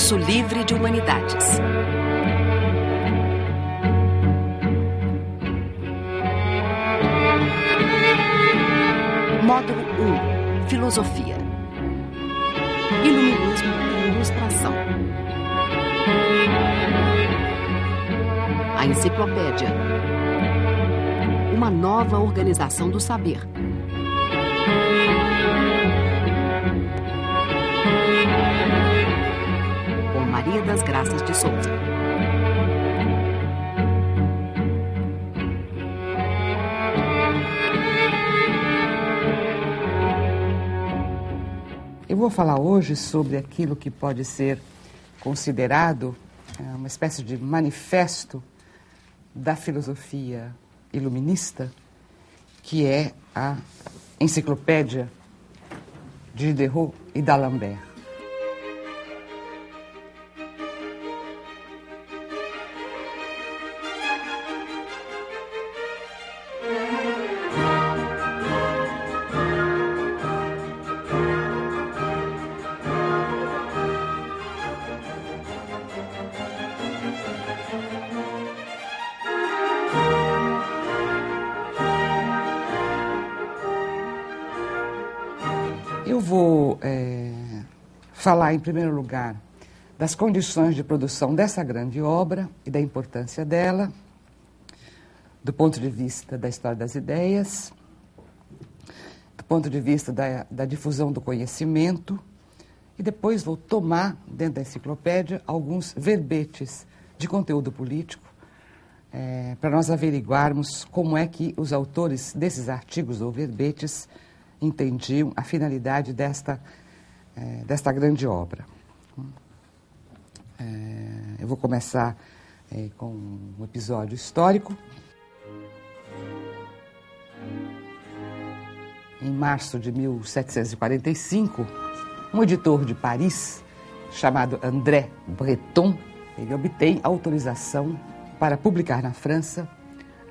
Curso Livre de Humanidades. Módulo 1. Filosofia. Iluminismo e Ilustração. A Enciclopédia. Uma nova organização do saber. Com Maria das Graças de Souza. Eu vou falar hoje sobre aquilo que pode ser considerado uma espécie de manifesto da filosofia iluminista, que é a Enciclopédia de Diderot e d'Alembert. Eu vou falar, em primeiro lugar, das condições de produção dessa grande obra e da importância dela, do ponto de vista da história das ideias, do ponto de vista da difusão do conhecimento, e depois vou tomar, dentro da enciclopédia, alguns verbetes de conteúdo político, para nós averiguarmos como é que os autores desses artigos ou verbetes entendiam a finalidade desta grande obra. Eu vou começar com um episódio histórico. Em março de 1745, um editor de Paris, chamado André Breton, ele obtém autorização para publicar na França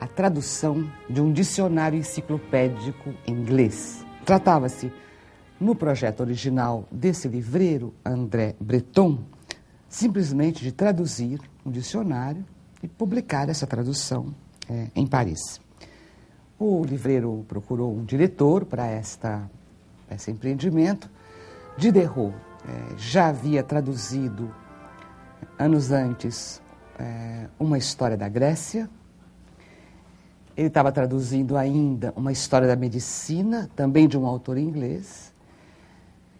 a tradução de um dicionário enciclopédico inglês. Tratava-se, no projeto original desse livreiro, André Breton, simplesmente de traduzir um dicionário e publicar essa tradução em Paris. O livreiro procurou um diretor para esse empreendimento. Diderot já havia traduzido, anos antes, uma história da Grécia. Ele estava traduzindo ainda uma história da medicina, também de um autor inglês.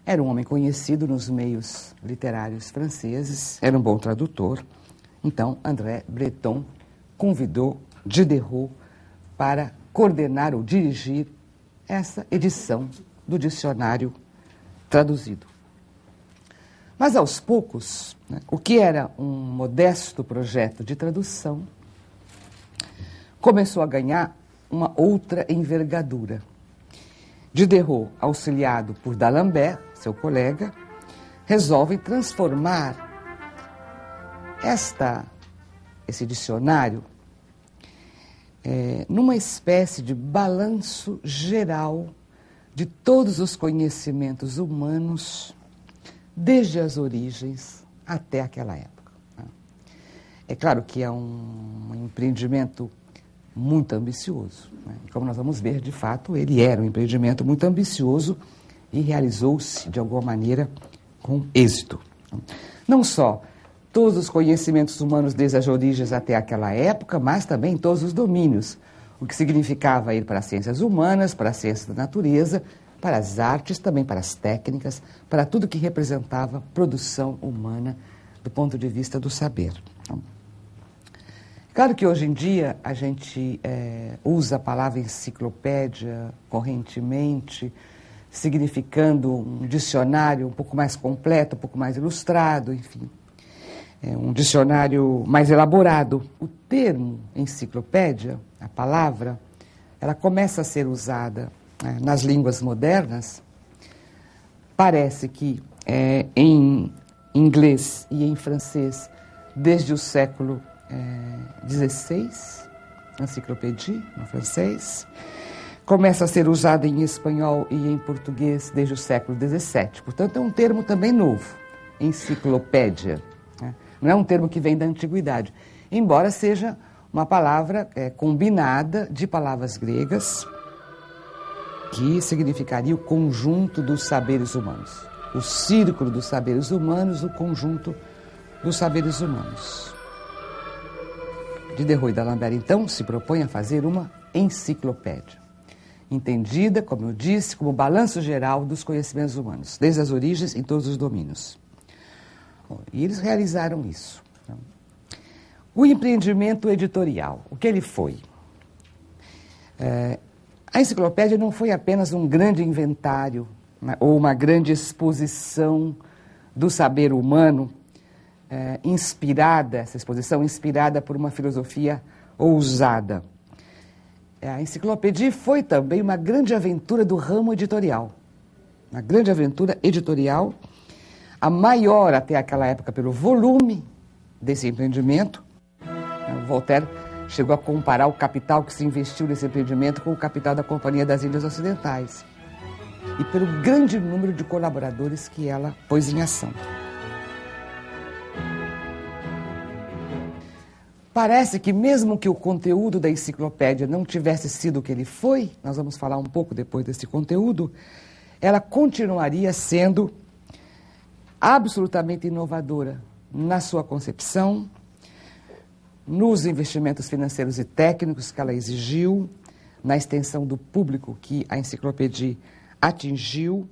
Era um homem conhecido nos meios literários franceses, era um bom tradutor. Então, André Breton convidou Diderot para coordenar ou dirigir essa edição do dicionário traduzido. Mas, aos poucos, o que era um modesto projeto de tradução começou a ganhar uma outra envergadura. Diderot, auxiliado por d'Alembert, seu colega, resolve transformar esse dicionário numa espécie de balanço geral de todos os conhecimentos humanos, desde as origens até aquela época. É claro que é um empreendimento muito ambicioso. Como nós vamos ver, de fato, ele era um empreendimento muito ambicioso e realizou-se, de alguma maneira, com êxito. Não só todos os conhecimentos humanos desde as origens até aquela época, mas também todos os domínios, o que significava ir para as ciências humanas, para as ciências da natureza, para as artes, também para as técnicas, para tudo que representava produção humana do ponto de vista do saber. Claro que hoje em dia a gente usa a palavra enciclopédia correntemente, significando um dicionário um pouco mais completo, um pouco mais ilustrado, enfim, um dicionário mais elaborado. O termo enciclopédia, a palavra, ela começa a ser usada nas línguas modernas. Parece que em inglês e em francês, desde o século XVI, enciclopédia, no francês. Começa a ser usada em espanhol e em português desde o século XVII. Portanto, é um termo também novo. enciclopédia. Né? Não é um termo que vem da antiguidade, embora seja uma palavra combinada de palavras gregas que significaria o conjunto dos saberes humanos. O círculo dos saberes humanos, o conjunto dos saberes humanos. Diderot e D'Alembert, então, se propõem a fazer uma enciclopédia, entendida, como eu disse, como balanço geral dos conhecimentos humanos, desde as origens em todos os domínios. Bom, e eles realizaram isso. O empreendimento editorial, o que ele foi? A enciclopédia não foi apenas um grande inventário, né, ou uma grande exposição do saber humano, essa exposição inspirada por uma filosofia ousada. A enciclopédia foi também uma grande aventura do ramo editorial. Uma grande aventura editorial, a maior até aquela época pelo volume desse empreendimento. O Voltaire chegou a comparar o capital que se investiu nesse empreendimento com o capital da Companhia das Índias Ocidentais e pelo grande número de colaboradores que ela pôs em ação. Parece que mesmo que o conteúdo da enciclopédia não tivesse sido o que ele foi, nós vamos falar um pouco depois desse conteúdo, ela continuaria sendo absolutamente inovadora na sua concepção, nos investimentos financeiros e técnicos que ela exigiu, na extensão do público que a enciclopédia atingiu,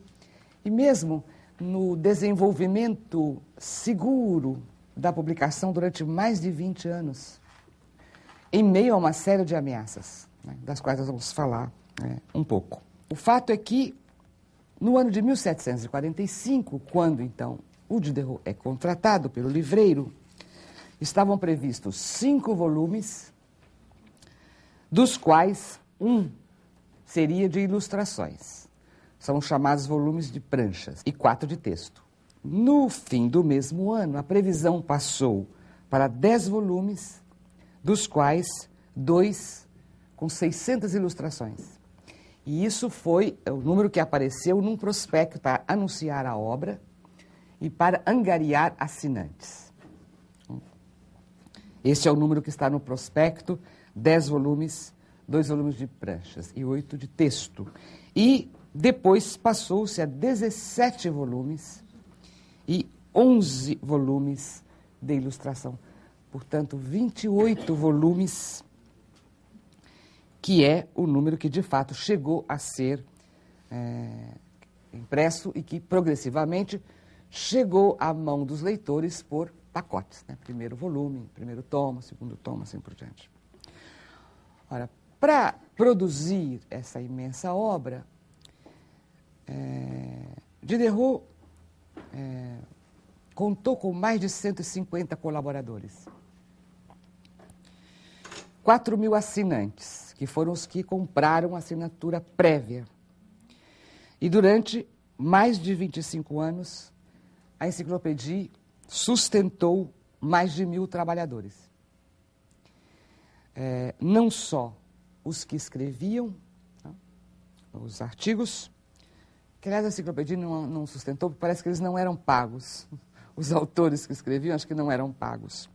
e mesmo no desenvolvimento seguro da publicação durante mais de 20 anos, em meio a uma série de ameaças, né, das quais nós vamos falar um pouco. O fato é que, no ano de 1745, quando, então, o Diderot é contratado pelo livreiro, estavam previstos 5 volumes, dos quais um seria de ilustrações. São chamados volumes de pranchas, e 4 de texto. No fim do mesmo ano, a previsão passou para 10 volumes, dos quais 2 com 600 ilustrações. E isso foi o número que apareceu num prospecto para anunciar a obra e para angariar assinantes. Este é o número que está no prospecto: 10 volumes, 2 volumes de pranchas e 8 de texto. E depois passou-se a 17 volumes e 11 volumes de ilustração. Portanto, 28 volumes, que é o número que, de fato, chegou a ser impresso e que, progressivamente, chegou à mão dos leitores por pacotes. Né? Primeiro volume, primeiro tomo, segundo tomo, assim por diante. Ora, para produzir essa imensa obra, Diderot contou com mais de 150 colaboradores. 4.000 assinantes, que foram os que compraram a assinatura prévia. E durante mais de 25 anos, a enciclopédia sustentou mais de 1.000 trabalhadores. Não só os que escreviam os artigos, que aliás a enciclopédia não sustentou, porque parece que eles não eram pagos. Os autores que escreviam, acho que não eram pagos.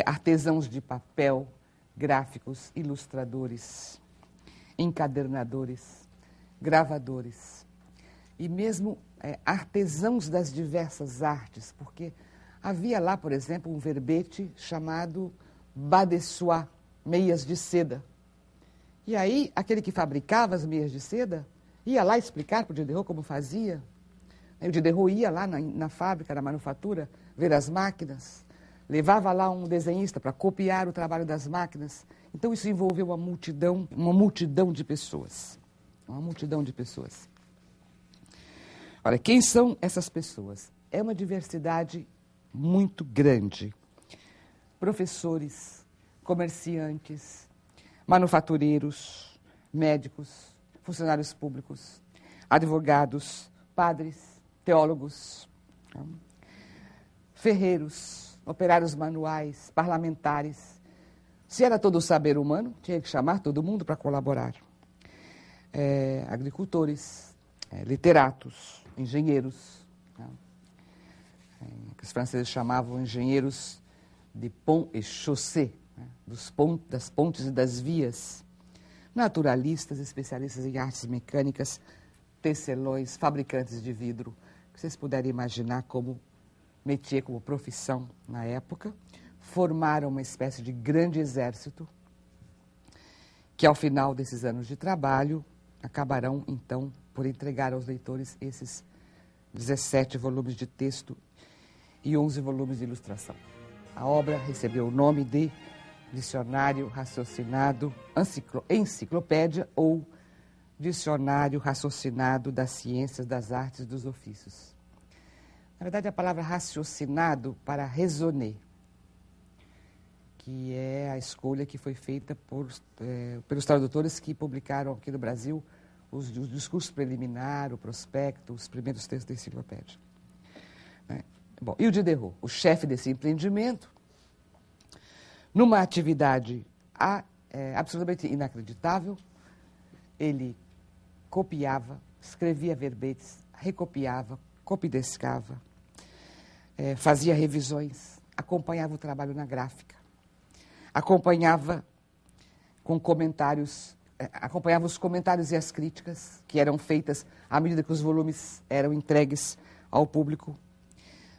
Artesãos de papel, gráficos, ilustradores, encadernadores, gravadores e mesmo artesãos das diversas artes, porque havia lá, por exemplo, um verbete chamado bas de soie, meias de seda. E aí, aquele que fabricava as meias de seda ia lá explicar para o Diderot como fazia. O Diderot ia lá na fábrica, na manufatura, ver as máquinas, levava lá um desenhista para copiar o trabalho das máquinas. Então, isso envolveu uma multidão de pessoas. Uma multidão de pessoas. Olha, quem são essas pessoas? É uma diversidade muito grande. Professores, comerciantes, manufatureiros, médicos, funcionários públicos, advogados, padres, teólogos, ferreiros, operários manuais, parlamentares. Se era todo o saber humano, tinha que chamar todo mundo para colaborar. Agricultores, literatos, engenheiros, que os franceses chamavam engenheiros de pont et chaussée, né, das pontes e das vias, naturalistas, especialistas em artes mecânicas, tecelões, fabricantes de vidro, que vocês puderem imaginar como métier, como profissão na época, formaram uma espécie de grande exército que, ao final desses anos de trabalho, acabarão, então, por entregar aos leitores esses 17 volumes de texto e 11 volumes de ilustração. A obra recebeu o nome de Dicionário Raciocinado, Enciclopédia ou Dicionário Raciocinado das Ciências, das Artes e dos Ofícios. Na verdade, a palavra raciocinado para raisonner, que é a escolha que foi feita pelos tradutores que publicaram aqui no Brasil os discursos preliminares, o prospecto, os primeiros textos da enciclopédia. Bom, e o Diderot, o chefe desse empreendimento, numa atividade absolutamente inacreditável, ele copiava, escrevia verbetes, recopiava, copidescava, fazia revisões, acompanhava o trabalho na gráfica, acompanhava com comentários, acompanhava os comentários e as críticas que eram feitas à medida que os volumes eram entregues ao público,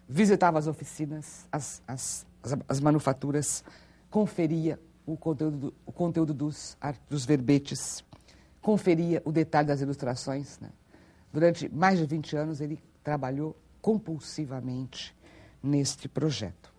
visitava as oficinas, as manufaturas, conferia o conteúdo dos verbetes, conferia o detalhe das ilustrações, né? Durante mais de 20 anos, ele trabalhou compulsivamente neste projeto.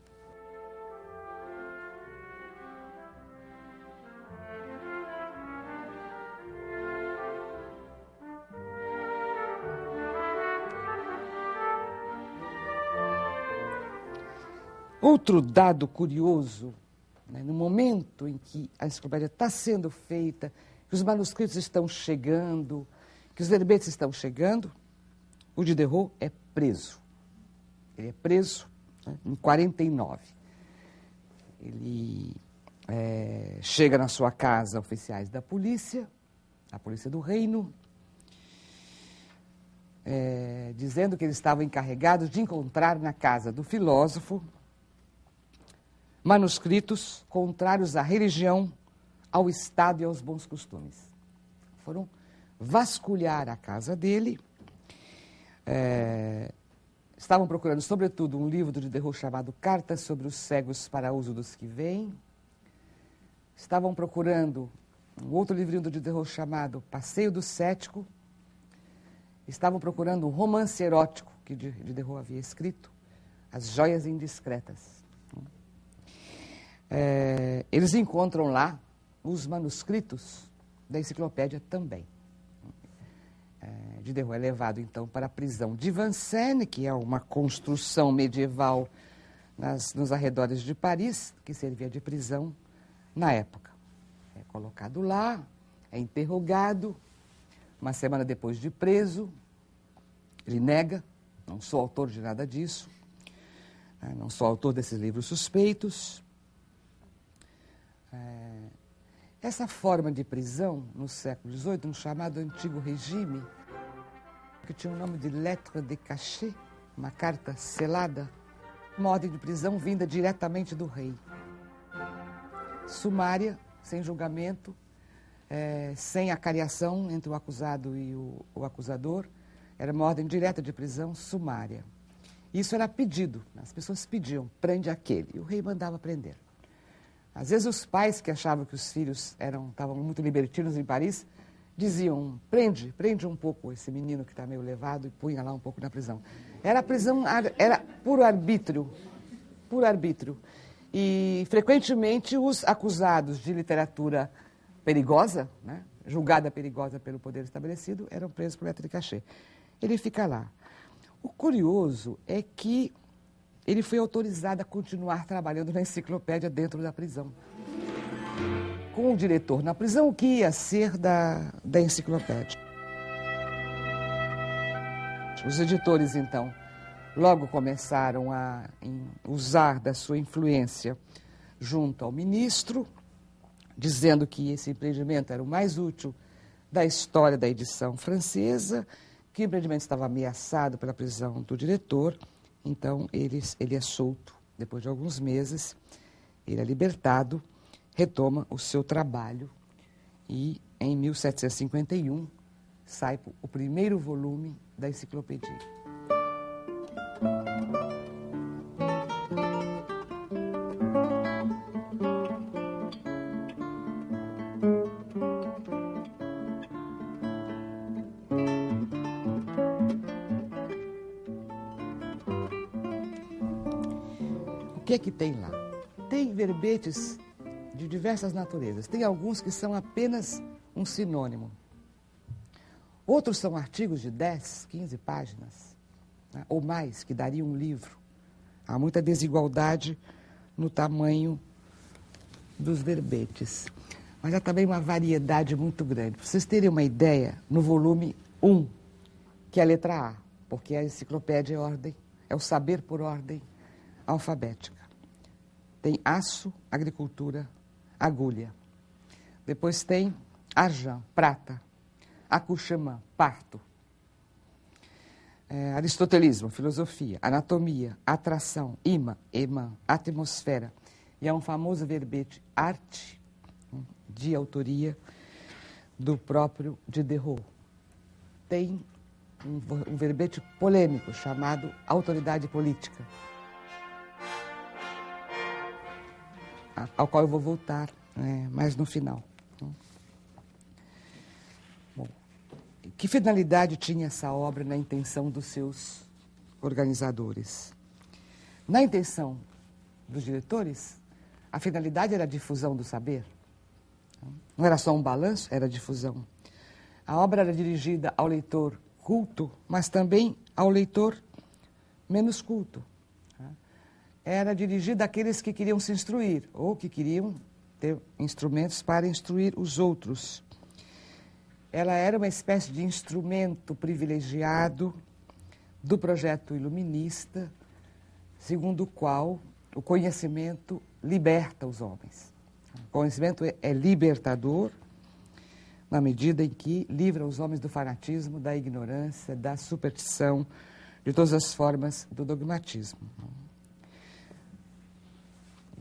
Outro dado curioso, né, no momento em que a enciclopédia está sendo feita, que os manuscritos estão chegando, que os verbetes estão chegando, o Diderot é preso. Ele é preso, né, em 49. Ele chega na sua casa oficiais da polícia, a polícia do reino, dizendo que eles estavam encarregados de encontrar na casa do filósofo manuscritos contrários à religião, ao Estado e aos bons costumes. Foram vasculhar a casa dele, estavam procurando, sobretudo, um livro do Diderot chamado Cartas sobre os Cegos para Uso dos que Vêm, estavam procurando um outro livrinho do Diderot chamado Passeio do Cético, estavam procurando um romance erótico que Diderot havia escrito, As Joias Indiscretas. Eles encontram lá os manuscritos da enciclopédia também. Diderot é levado, então, para a prisão de Vincennes, que é uma construção medieval nos arredores de Paris, que servia de prisão na época. É colocado lá, é interrogado, uma semana depois de preso, ele nega, não sou autor de nada disso, não sou autor desses livros suspeitos. Essa forma de prisão, no século XVIII, no chamado Antigo Regime, que tinha o nome de lettre de cachet, uma carta selada, uma ordem de prisão vinda diretamente do rei. Sumária, sem julgamento, sem acariação entre o acusado e o acusador, era uma ordem direta de prisão sumária. Isso era pedido, as pessoas pediam, prende aquele, e o rei mandava prender. Às vezes os pais que achavam que os filhos estavam muito libertinos em Paris, diziam, prende um pouco esse menino que está meio levado e punha lá um pouco na prisão. Era prisão, era puro arbítrio. E frequentemente os acusados de literatura perigosa, né, julgada perigosa pelo poder estabelecido, eram presos por lettre de cachet. Ele fica lá. O curioso é que ele foi autorizado a continuar trabalhando na enciclopédia dentro da prisão. Com o diretor na prisão, o que ia ser da enciclopédia. Os editores, então, logo começaram a usar da sua influência junto ao ministro, dizendo que esse empreendimento era o mais útil da história da edição francesa, que o empreendimento estava ameaçado pela prisão do diretor, Então, ele é solto. Depois de alguns meses, ele é libertado, retoma o seu trabalho e, em 1751, sai o primeiro volume da enciclopédia. O que é que tem lá? Tem verbetes de diversas naturezas. Tem alguns que são apenas um sinônimo. Outros são artigos de 10, 15 páginas, né, ou mais, que dariam um livro. Há muita desigualdade no tamanho dos verbetes. Mas há também uma variedade muito grande. Para vocês terem uma ideia, no volume 1, que é a letra A, porque a enciclopédia é ordem, é o saber por ordem alfabética. Tem aço, agricultura, agulha. Depois tem argent, prata, acuxamã, parto. Aristotelismo, filosofia, anatomia, atração, imã, atmosfera. E há um famoso verbete, arte, de autoria do próprio Diderot. Tem um verbete polêmico chamado autoridade política, ao qual eu vou voltar mais no final. Bom, que finalidade tinha essa obra na intenção dos seus organizadores? Na intenção dos diretores, a finalidade era a difusão do saber. Não era só um balanço, era a difusão. A obra era dirigida ao leitor culto, mas também ao leitor menos culto. Era dirigida àqueles que queriam se instruir ou que queriam ter instrumentos para instruir os outros. Ela era uma espécie de instrumento privilegiado do projeto iluminista, segundo o qual o conhecimento liberta os homens. O conhecimento é libertador na medida em que livra os homens do fanatismo, da ignorância, da superstição, de todas as formas do dogmatismo.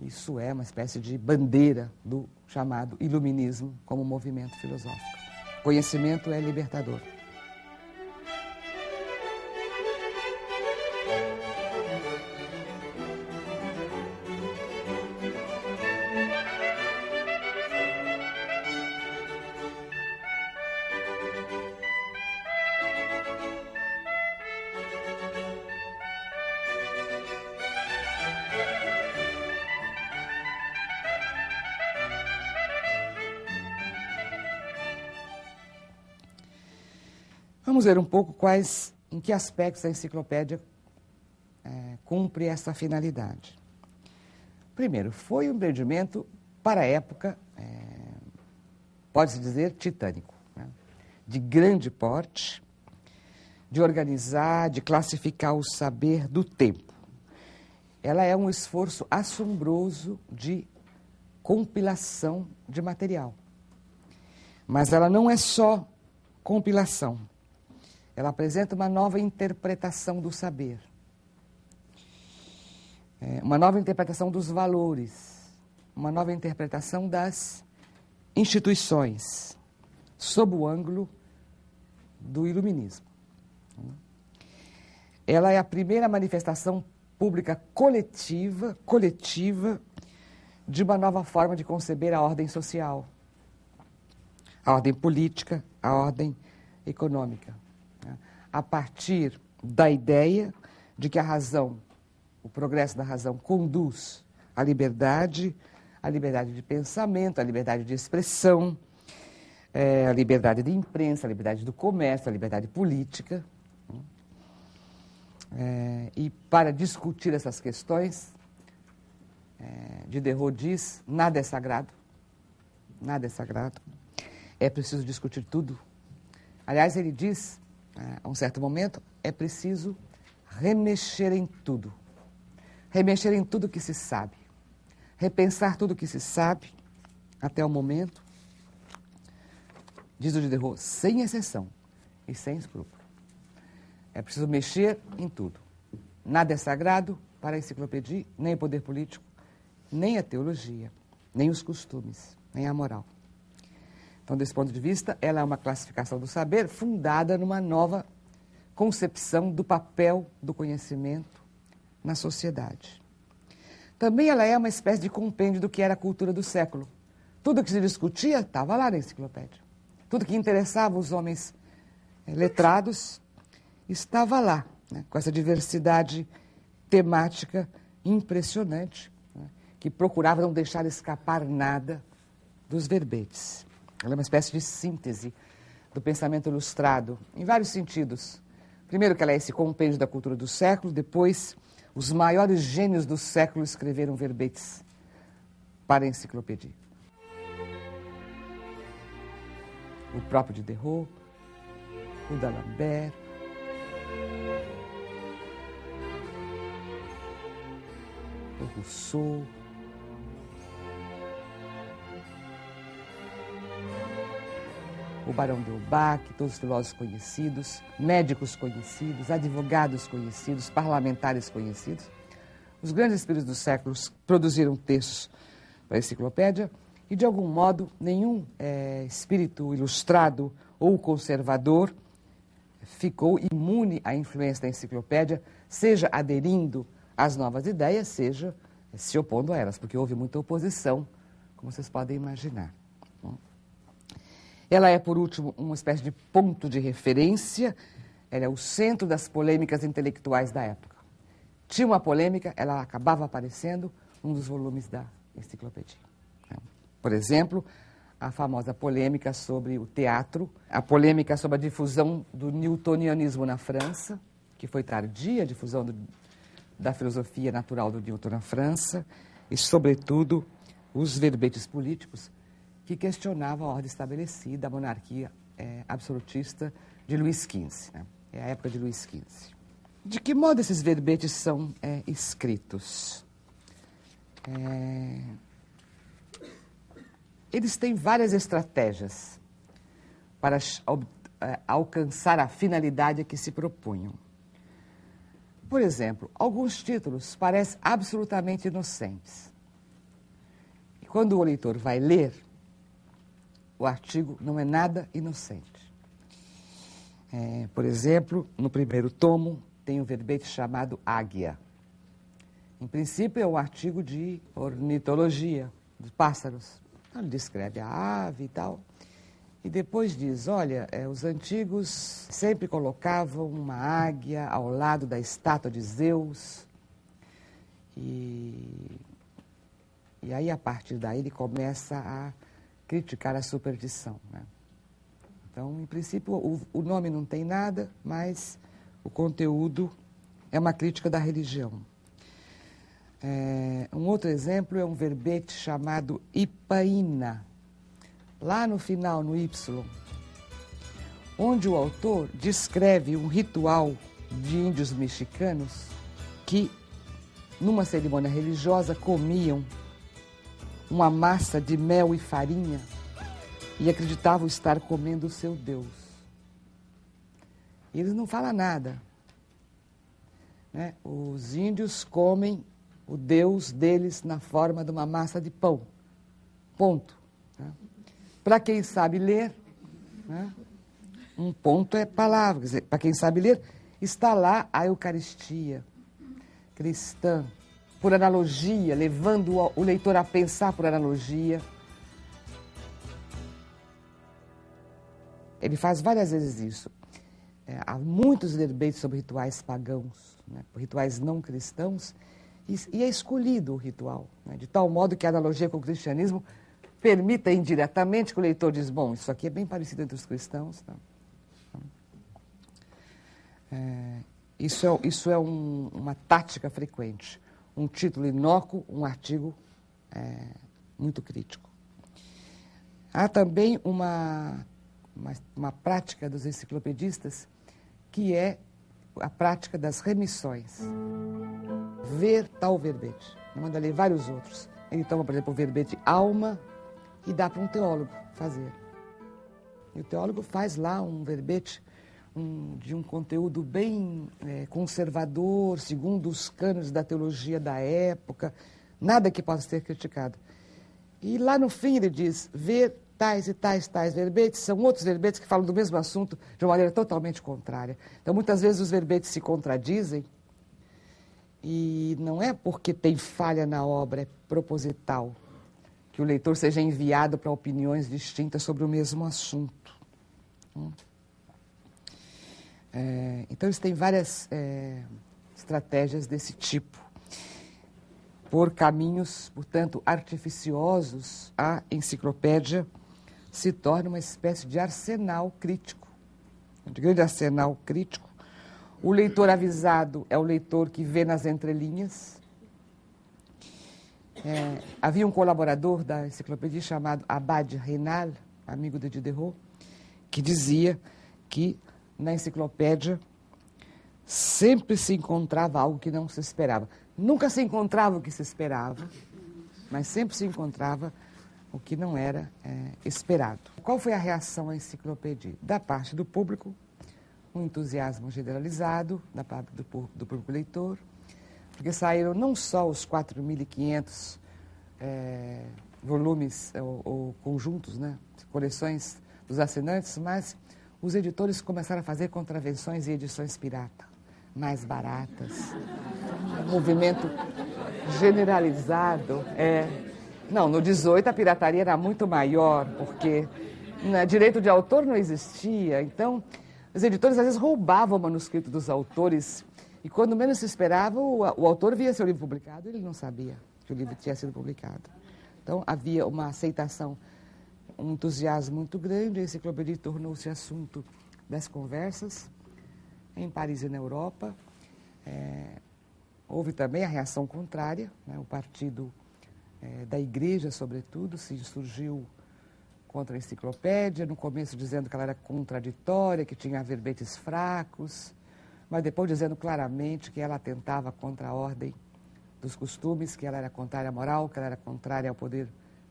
Isso é uma espécie de bandeira do chamado iluminismo como movimento filosófico. Conhecimento é libertador. Vamos ver um pouco em que aspectos a enciclopédia cumpre essa finalidade. Primeiro, foi um empreendimento para a época, pode-se dizer, titânico, né? De grande porte, de organizar, de classificar o saber do tempo. Ela é um esforço assombroso de compilação de material. Mas ela não é só compilação. Ela apresenta uma nova interpretação do saber, uma nova interpretação dos valores, uma nova interpretação das instituições, sob o ângulo do iluminismo. Ela é a primeira manifestação pública coletiva de uma nova forma de conceber a ordem social, a ordem política, a ordem econômica, a partir da ideia de que a razão, o progresso da razão, conduz à liberdade de pensamento, à liberdade de expressão, a liberdade de imprensa, a liberdade do comércio, a liberdade política. E para discutir essas questões, Diderot diz, nada é sagrado, é preciso discutir tudo. Aliás, ele diz, a um certo momento, é preciso remexer em tudo que se sabe, repensar tudo que se sabe até o momento, diz o Diderot, sem exceção e sem escrúpulo. É preciso mexer em tudo. Nada é sagrado para a enciclopédia, nem o poder político, nem a teologia, nem os costumes, nem a moral. Então, desse ponto de vista, ela é uma classificação do saber fundada numa nova concepção do papel do conhecimento na sociedade. Também ela é uma espécie de compêndio do que era a cultura do século. Tudo que se discutia estava lá na enciclopédia. Tudo que interessava os homens letrados estava lá, né, com essa diversidade temática impressionante, né, que procurava não deixar escapar nada dos verbetes. Ela é uma espécie de síntese do pensamento ilustrado, em vários sentidos. Primeiro que ela é esse compêndio da cultura do século, depois os maiores gênios do século escreveram verbetes para a enciclopédia. O próprio Diderot, o d'Alembert, o Rousseau, o Barão de Holbach, todos os filósofos conhecidos, médicos conhecidos, advogados conhecidos, parlamentares conhecidos. Os grandes espíritos dos séculos produziram textos para a enciclopédia e, de algum modo, nenhum espírito ilustrado ou conservador ficou imune à influência da enciclopédia, seja aderindo às novas ideias, seja se opondo a elas, porque houve muita oposição, como vocês podem imaginar. Ela é, por último, uma espécie de ponto de referência, ela é o centro das polêmicas intelectuais da época. Tinha uma polêmica, ela acabava aparecendo num dos volumes da enciclopédia. Por exemplo, a famosa polêmica sobre o teatro, a polêmica sobre a difusão do newtonianismo na França, que foi tardia, a difusão da filosofia natural do Newton na França, e, sobretudo, os verbetes políticos, que questionavam a ordem estabelecida, a monarquia absolutista de Luís XV. Né? É a época de Luís XV. De que modo esses verbetes são escritos? Eles têm várias estratégias para alcançar a finalidade a que se propunham. Por exemplo, alguns títulos parecem absolutamente inocentes. E quando o leitor vai ler, o artigo não é nada inocente. Por exemplo, no primeiro tomo, tem um verbete chamado Águia. Em princípio, é um artigo de ornitologia, dos pássaros. Então, ele descreve a ave e tal. E depois diz, olha, os antigos sempre colocavam uma águia ao lado da estátua de Zeus. E aí, a partir daí, ele começa a criticar a superstição. Né? Então, em princípio, o nome não tem nada, mas o conteúdo é uma crítica da religião. Um outro exemplo é um verbete chamado Ipaína, lá no final, no Y, onde o autor descreve um ritual de índios mexicanos que, numa cerimônia religiosa, comiam uma massa de mel e farinha e acreditavam estar comendo o seu Deus. E eles não falam nada. Né? Os índios comem o Deus deles na forma de uma massa de pão. Ponto. Né? Para quem sabe ler, né? Um ponto é palavra. Quer dizer, para quem sabe ler, está lá a Eucaristia cristã, por analogia, levando o leitor a pensar por analogia. Ele faz várias vezes isso. Há muitos verbetes sobre rituais pagãos, né, rituais não cristãos, e é escolhido o ritual, né, de tal modo que a analogia com o cristianismo permita indiretamente que o leitor diz, bom, isso aqui é bem parecido entre os cristãos. Tá? Isso é uma tática frequente. Um título inócuo, um artigo muito crítico. Há também uma prática dos enciclopedistas que é a prática das remissões. Ver tal verbete. Manda ler vários outros. Ele toma, por exemplo, o verbete alma e dá para um teólogo fazer. E o teólogo faz lá um verbete de um conteúdo bem conservador, segundo os cânones da teologia da época, nada que possa ser criticado. E lá no fim ele diz, ver tais e tais verbetes, são outros verbetes que falam do mesmo assunto de uma maneira totalmente contrária. Então, muitas vezes os verbetes se contradizem, e não é porque tem falha na obra, é proposital, que o leitor seja enviado para opiniões distintas sobre o mesmo assunto. Então, eles têm várias estratégias desse tipo. Por caminhos, portanto, artificiosos, a enciclopédia se torna uma espécie de arsenal crítico, de grande arsenal crítico. O leitor avisado é o leitor que vê nas entrelinhas. Havia um colaborador da enciclopédia chamado Abad Reinal, amigo de Diderot, que dizia que na enciclopédia sempre se encontrava algo que não se esperava. Nunca se encontrava o que se esperava, mas sempre se encontrava o que não era esperado. Qual foi a reação à enciclopédia? Da parte do público, um entusiasmo generalizado, da parte do público leitor, porque saíram não só os 4.500 volumes ou conjuntos, né, coleções dos assinantes, mas os editores começaram a fazer contravenções e edições pirata, mais baratas. Um movimento generalizado. Não, no 18 a pirataria era muito maior, porque direito de autor não existia. Então, os editores às vezes roubavam o manuscrito dos autores e quando menos se esperava, o autor via seu livro publicado e ele não sabia que o livro tinha sido publicado. Então, havia uma aceitação, um entusiasmo muito grande. A enciclopédia tornou-se assunto das conversas em Paris e na Europa. Houve também a reação contrária, né? O partido da igreja, sobretudo, se insurgiu contra a enciclopédia, no começo dizendo que ela era contraditória, que tinha verbetes fracos, mas depois dizendo claramente que ela atentava contra a ordem dos costumes, que ela era contrária à moral, que ela era contrária ao poder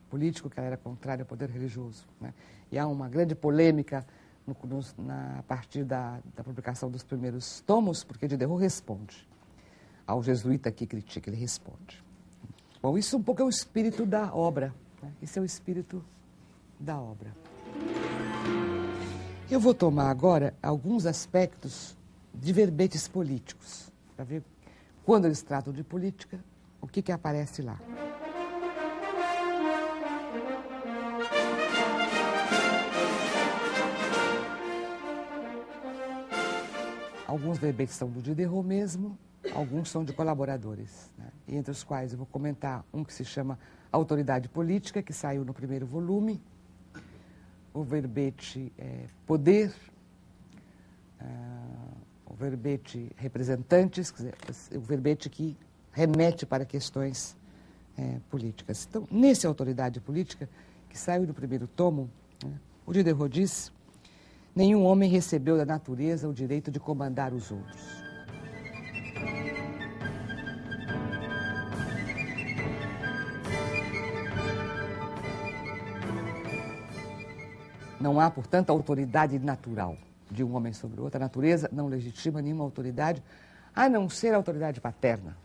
político, que ela era contrária ao poder religioso, né? E há uma grande polêmica a partir da publicação dos primeiros tomos, porque Diderot responde ao jesuíta que critica, ele responde. Bom, isso um pouco é o espírito da obra, né? Esse é o espírito da obra. Eu vou tomar agora alguns aspectos de verbetes políticos, para ver quando eles tratam de política, o que aparece lá. Alguns verbetes são do Diderot mesmo, alguns são de colaboradores, né? Entre os quais eu vou comentar um que se chama Autoridade Política, que saiu no primeiro volume, o verbete Poder, o verbete Representantes, quer dizer, o verbete que remete para questões políticas. Então, nesse Autoridade Política, que saiu no primeiro tomo, né, o Diderot diz: nenhum homem recebeu da natureza o direito de comandar os outros. Não há, portanto, autoridade natural de um homem sobre o outro. A natureza não legitima nenhuma autoridade, a não ser a autoridade paterna,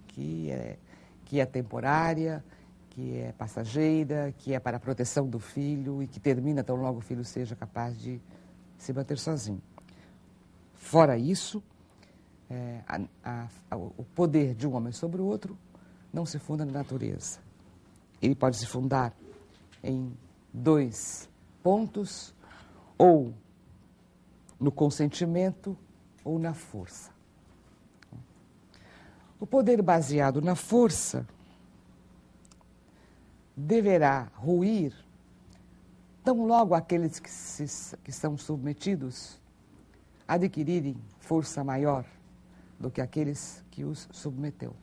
que é temporária, que é passageira, que é para a proteção do filho e que termina tão logo o filho seja capaz de se manter sozinho. Fora isso, o poder de um homem sobre o outro não se funda na natureza. Ele pode se fundar em dois pontos, ou no consentimento ou na força. O poder baseado na força deverá ruir tão logo aqueles que são submetidos adquirirem força maior do que aqueles que os submeteu.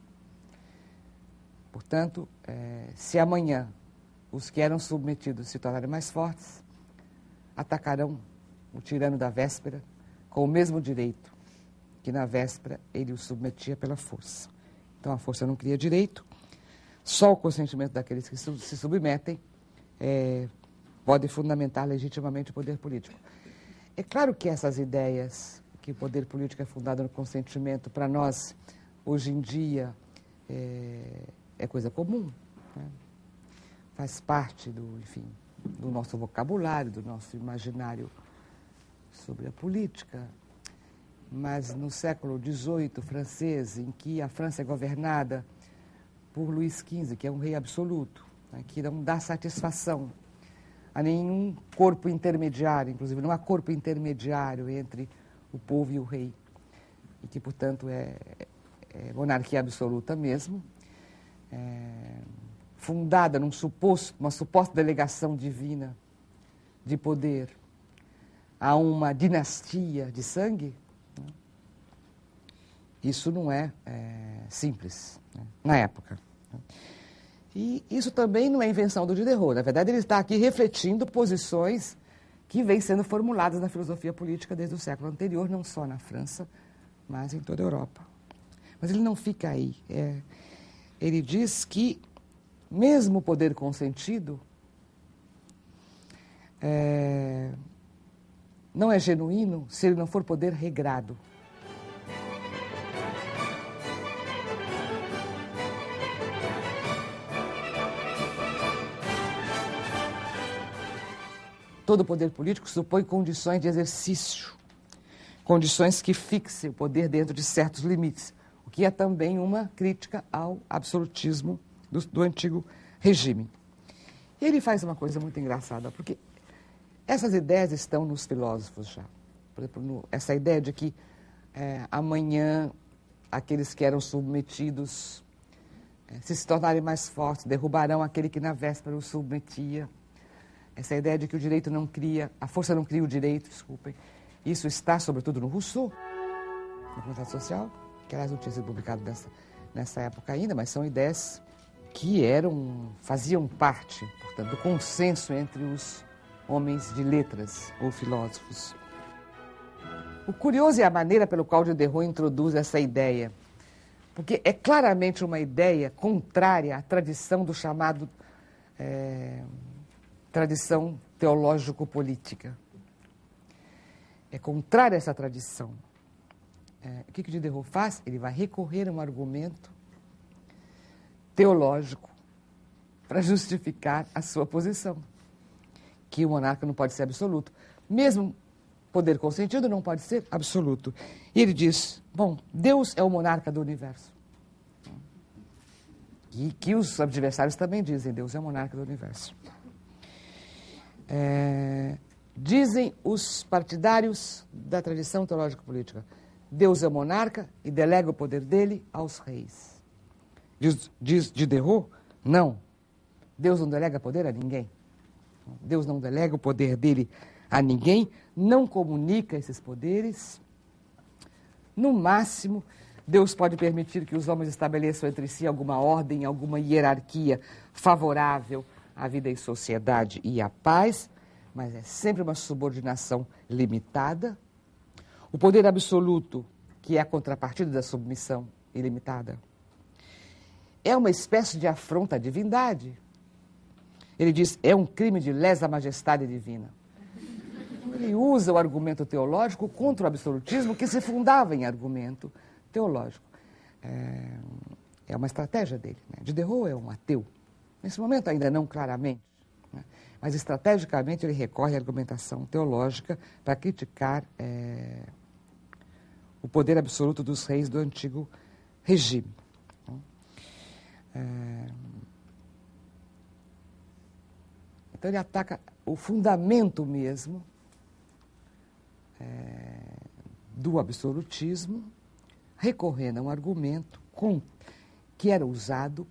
Portanto, se amanhã os que eram submetidos se tornarem mais fortes, atacarão o tirano da véspera com o mesmo direito que na véspera ele o submetia pela força. Então a força não cria direito, só o consentimento daqueles que se submetem pode fundamentar legitimamente o poder político. É claro que essas ideias, que o poder político é fundado no consentimento, para nós, hoje em dia, é coisa comum, né? Faz parte do nosso vocabulário, do nosso imaginário sobre a política. Mas no século XVIII francês, em que a França é governada por Luís XV, que é um rei absoluto, né, que não dá satisfação a nenhum corpo intermediário, inclusive não há corpo intermediário entre o povo e o rei, e que, portanto, é monarquia absoluta mesmo, fundada numa suposta delegação divina de poder a uma dinastia de sangue. Isso não é simples, né, na época. E isso também não é invenção do Diderot. Na verdade, ele está aqui refletindo posições que vêm sendo formuladas na filosofia política desde o século anterior, não só na França, mas em toda a Europa. Mas ele não fica aí. Ele diz que, mesmo o poder consentido, não é genuíno se ele não for poder regrado. Todo poder político supõe condições de exercício, condições que fixem o poder dentro de certos limites, o que é também uma crítica ao absolutismo do antigo regime. E ele faz uma coisa muito engraçada, porque essas ideias estão nos filósofos já. Por exemplo, essa ideia de que amanhã aqueles que eram submetidos, se tornarem mais fortes, derrubarão aquele que na véspera os submetia. Essa ideia de que o direito não cria, a força não cria o direito, desculpem. Isso está, sobretudo, no Rousseau, no Contrato Social, que, aliás, não tinha sido publicado nessa época ainda, mas são ideias que faziam parte, portanto, do consenso entre os homens de letras ou filósofos. O curioso é a maneira pela qual Diderot introduz essa ideia, porque é claramente uma ideia contrária à tradição do chamado tradição teológico-política. É contrária a essa tradição. O que Diderot faz? Ele vai recorrer a um argumento teológico para justificar a sua posição, que o monarca não pode ser absoluto. Mesmo poder consentido não pode ser absoluto. E ele diz, bom, Deus é o monarca do universo. E que os adversários também dizem, Deus é o monarca do universo. Dizem os partidários da tradição teológico-política, Deus é o monarca e delega o poder dele aos reis. Diz Diderot, não, Deus não delega poder a ninguém. Deus não delega o poder dele a ninguém, não comunica esses poderes. No máximo, Deus pode permitir que os homens estabeleçam entre si alguma ordem, alguma hierarquia favorável à vida em sociedade e à paz, mas é sempre uma subordinação limitada. O poder absoluto, que é a contrapartida da submissão ilimitada, é uma espécie de afronta à divindade. Ele diz, é um crime de lesa majestade divina. Ele usa o argumento teológico contra o absolutismo que se fundava em argumento teológico. É uma estratégia dele, né? Diderot é um ateu. Nesse momento ainda não claramente, né? Mas estrategicamente ele recorre à argumentação teológica para criticar o poder absoluto dos reis do antigo regime. Então ele ataca o fundamento mesmo do absolutismo, recorrendo a um argumento que era usado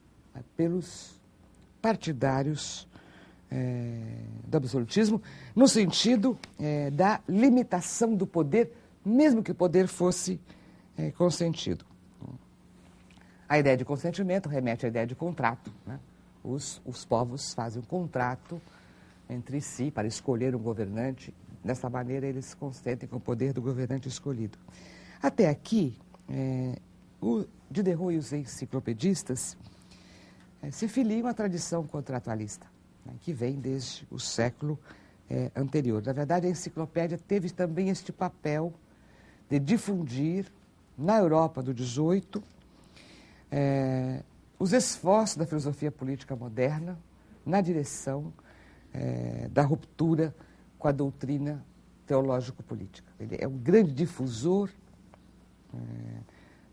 pelos partidários do absolutismo, no sentido da limitação do poder, mesmo que o poder fosse consentido. A ideia de consentimento remete à ideia de contrato, né? Os povos fazem um contrato entre si para escolher um governante. Dessa maneira, eles se consentem com o poder do governante escolhido. Até aqui, o Diderot e os enciclopedistas se filiam à tradição contratualista, né, que vem desde o século anterior. Na verdade, a enciclopédia teve também este papel de difundir, na Europa do XVIII, os esforços da filosofia política moderna na direção da ruptura com a doutrina teológico-política. Ele é um grande difusor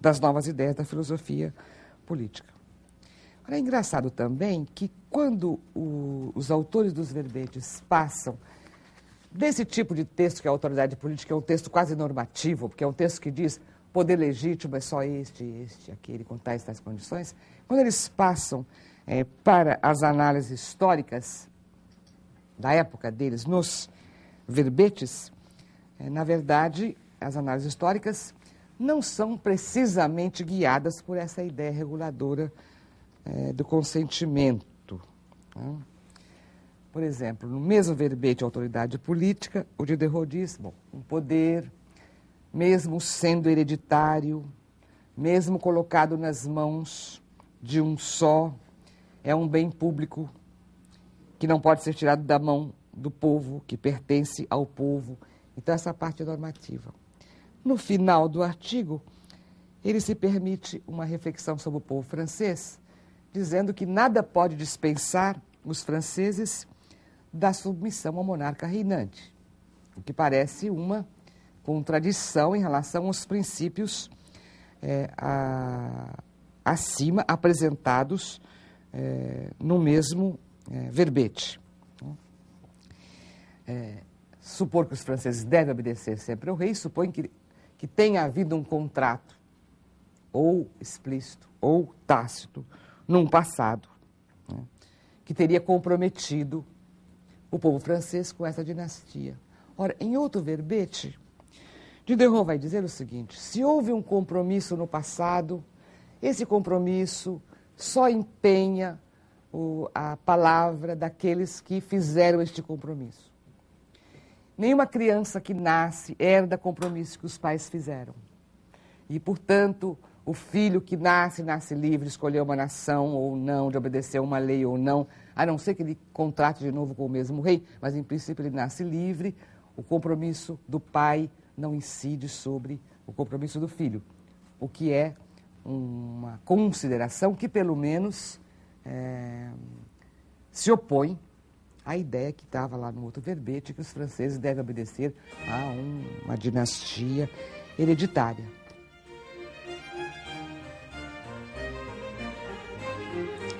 das novas ideias da filosofia política. Agora, é engraçado também que quando os autores dos verbetes passam desse tipo de texto, que é a autoridade política, é um texto quase normativo, porque é um texto que diz poder legítimo é só este, aquele, com tais condições, quando eles passam para as análises históricas da época deles nos verbetes, na verdade, as análises históricas não são precisamente guiadas por essa ideia reguladora do consentimento. Né? Por exemplo, no mesmo verbete autoridade política, o Diderot diz, um poder, mesmo sendo hereditário, mesmo colocado nas mãos de um só, é um bem público que não pode ser tirado da mão do povo, que pertence ao povo. Então, essa parte é normativa. No final do artigo, ele se permite uma reflexão sobre o povo francês, dizendo que nada pode dispensar os franceses da submissão ao monarca reinante, o que parece uma contradição em relação aos princípios acima apresentados no mesmo verbete. Supor que os franceses devem obedecer sempre ao rei supõe que tenha havido um contrato, ou explícito, ou tácito, num passado, né, que teria comprometido o povo francês com essa dinastia. Ora, em outro verbete, Diderot vai dizer o seguinte: se houve um compromisso no passado, esse compromisso só empenha a palavra daqueles que fizeram este compromisso. Nenhuma criança que nasce herda compromisso que os pais fizeram. E, portanto, o filho que nasce livre de escolher uma nação ou não, de obedecer uma lei ou não, a não ser que ele contrate de novo com o mesmo rei, mas, em princípio, ele nasce livre. O compromisso do pai não incide sobre o compromisso do filho, o que é uma consideração que, pelo menos, se opõe à ideia que estava lá no outro verbete, que os franceses devem obedecer a uma dinastia hereditária.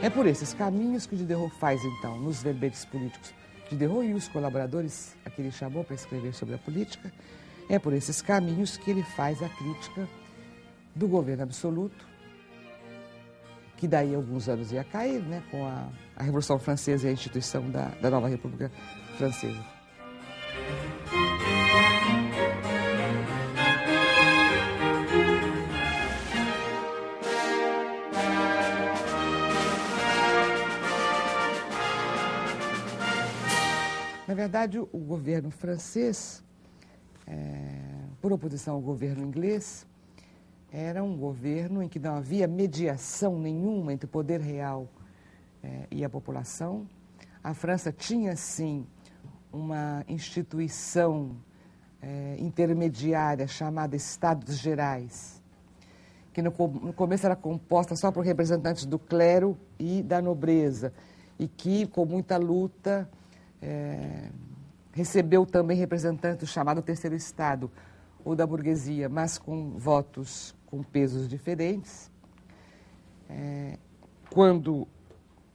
É por esses caminhos que Diderot faz, então, nos verbetes políticos. Diderot e os colaboradores a que ele chamou para escrever sobre a política, é por esses caminhos que ele faz a crítica do governo absoluto, que daí a alguns anos ia cair, né, com a Revolução Francesa e a instituição da nova República Francesa. Na verdade, o governo francês, por oposição ao governo inglês, era um governo em que não havia mediação nenhuma entre o poder real e a população. A França tinha, sim, uma instituição intermediária chamada Estados Gerais, que no começo era composta só por representantes do clero e da nobreza, e que, com muita luta, recebeu também representantes do chamado Terceiro Estado, ou da burguesia, mas com votos com pesos diferentes. Quando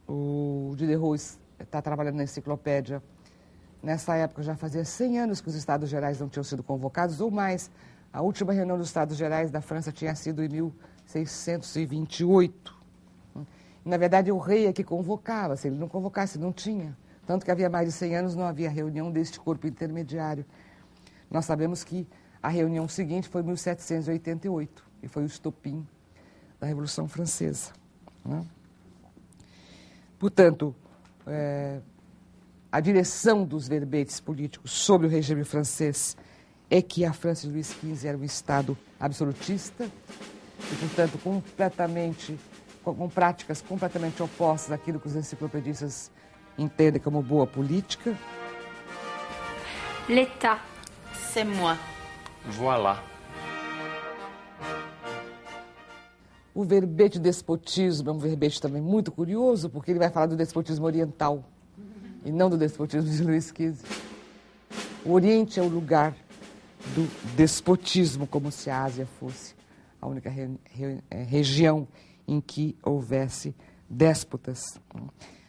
o Diderot está trabalhando na enciclopédia, nessa época já fazia 100 anos que os Estados Gerais não tinham sido convocados, ou mais. A última reunião dos Estados Gerais da França tinha sido em 1628. Na verdade, o rei é que convocava. Se ele não convocasse, não tinha. Tanto que havia mais de 100 anos não havia reunião deste corpo intermediário. Nós sabemos que a reunião seguinte foi em 1788, e foi o estopim da Revolução Francesa. Né? Portanto, a direção dos verbetes políticos sobre o regime francês é que a França de Luís XV era um Estado absolutista e, portanto, com práticas completamente opostas àquilo que os enciclopedistas entendem como boa política. L'État. C'est moi. Voilà. O verbete despotismo é um verbete também muito curioso, porque ele vai falar do despotismo oriental e não do despotismo de Luís XV. O Oriente é o lugar do despotismo, como se a Ásia fosse a única região em que houvesse déspotas.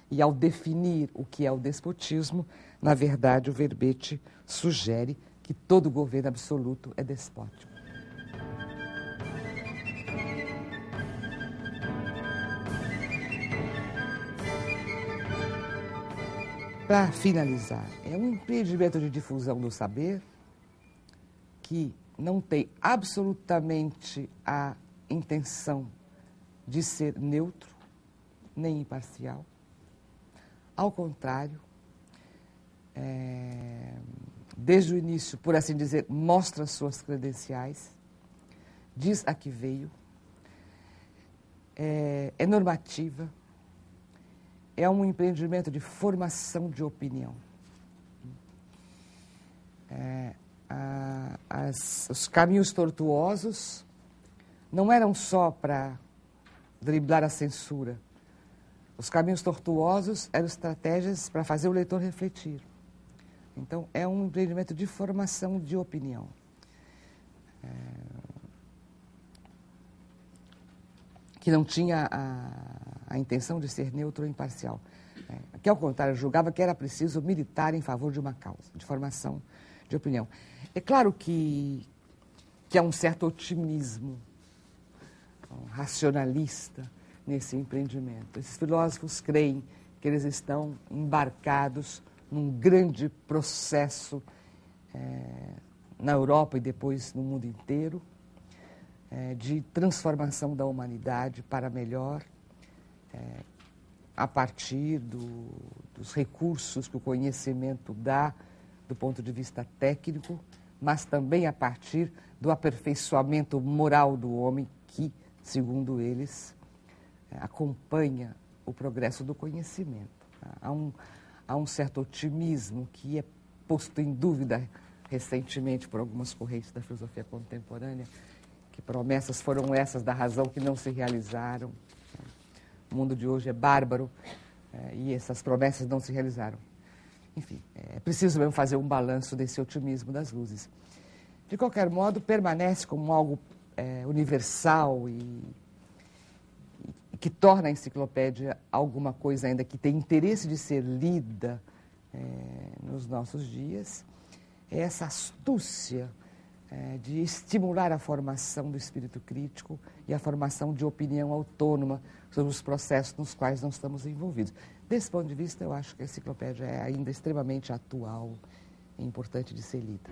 E ao definir o que é o despotismo, na verdade, o verbete sugere que todo governo absoluto é despótico. Para finalizar, é um empreendimento de difusão do saber que não tem absolutamente a intenção de ser neutro nem imparcial. Ao contrário, desde o início, por assim dizer, mostra suas credenciais, diz a que veio, é normativa, é um empreendimento de formação de opinião. Os caminhos tortuosos não eram só para driblar a censura. Os caminhos tortuosos eram estratégias para fazer o leitor refletir. Então, é um empreendimento de formação de opinião. Que não tinha a intenção de ser neutro ou imparcial. Que, ao contrário, julgava que era preciso militar em favor de uma causa, de formação de opinião. É claro que há um certo otimismo racionalista nesse empreendimento. Esses filósofos creem que eles estão embarcados num grande processo na Europa e depois no mundo inteiro, de transformação da humanidade para melhor, a partir dos recursos que o conhecimento dá do ponto de vista técnico, mas também a partir do aperfeiçoamento moral do homem que, segundo eles, acompanha o progresso do conhecimento. Há um certo otimismo que é posto em dúvida recentemente por algumas correntes da filosofia contemporânea, que promessas foram essas da razão que não se realizaram. O mundo de hoje é bárbaro e essas promessas não se realizaram. Enfim, é preciso mesmo fazer um balanço desse otimismo das luzes. De qualquer modo, permanece como algo universal e que torna a enciclopédia alguma coisa ainda que tem interesse de ser lida nos nossos dias. É essa astúcia de estimular a formação do espírito crítico e a formação de opinião autônoma sobre os processos nos quais nós estamos envolvidos. Desse ponto de vista, eu acho que a enciclopédia é ainda extremamente atual e importante de ser lida.